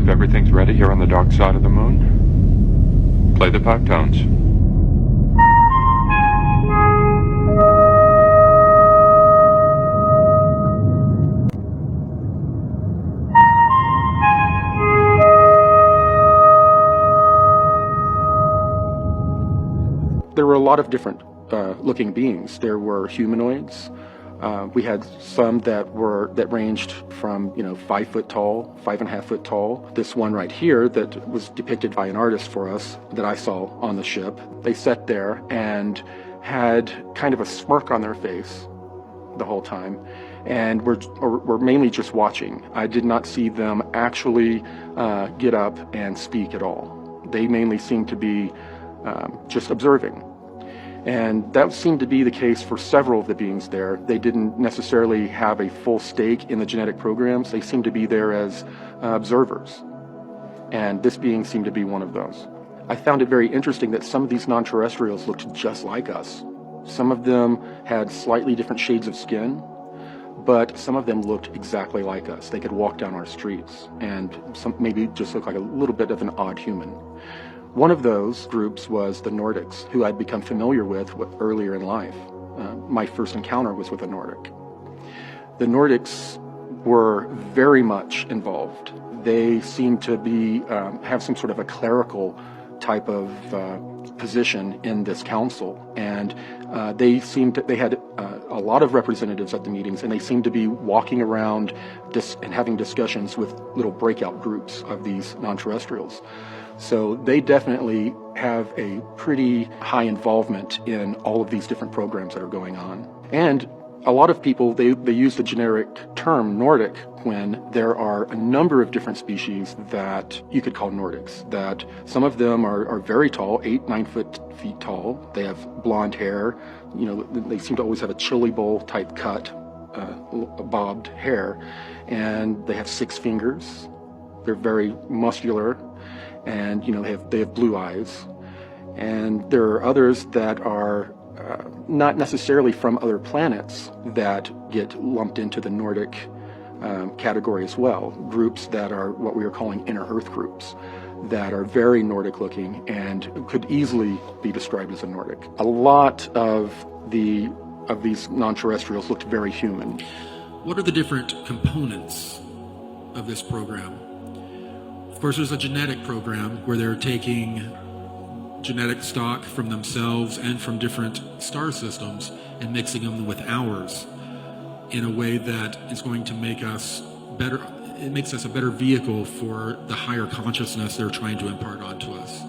If everything's ready here on the dark side of the moon, play the pipe tones. There were a lot of different looking beings. There were humanoids. We had some that ranged from 5 foot tall, 5.5 foot tall. This one right here that was depicted by an artist for us that I saw on the ship. They sat there and had kind of a smirk on their face the whole time, and were mainly just watching. I did not see them actually get up and speak at all. They mainly seemed to be just observing. And that seemed to be the case for several of the beings there. They didn't necessarily have a full stake in the genetic programs. They seemed to be there as observers. And this being seemed to be one of those. I found it very interesting that some of these non-terrestrials looked just like us. Some of them had slightly different shades of skin, but some of them looked exactly like us. They could walk down our streets and maybe just look like a little bit of an odd human. One of those groups was the Nordics, who I'd become familiar with earlier in life. My first encounter was with a Nordic. The Nordics were very much involved. They seemed to be have some sort of a clerical type of position in this council, and they had a lot of representatives at the meetings, and they seemed to be walking around and having discussions with little breakout groups of these non-terrestrials. So they definitely have a pretty high involvement in all of these different programs that are going on. And a lot of people, they use the generic term Nordic when there are a number of different species that you could call Nordics, that some of them are very tall, 8-9 feet tall. They have blonde hair. They seem to always have a chili bowl type cut, bobbed hair, and they have 6 fingers. They're very muscular. And they have blue eyes, and there are others that are not necessarily from other planets that get lumped into the Nordic category as well. Groups that are what we are calling inner Earth groups, that are very Nordic looking and could easily be described as a Nordic. A lot of these non-terrestrials looked very human. What are the different components of this program? Of course, there's a genetic program where they're taking genetic stock from themselves and from different star systems and mixing them with ours in a way that is going to make us better. It makes us a better vehicle for the higher consciousness they're trying to impart onto us.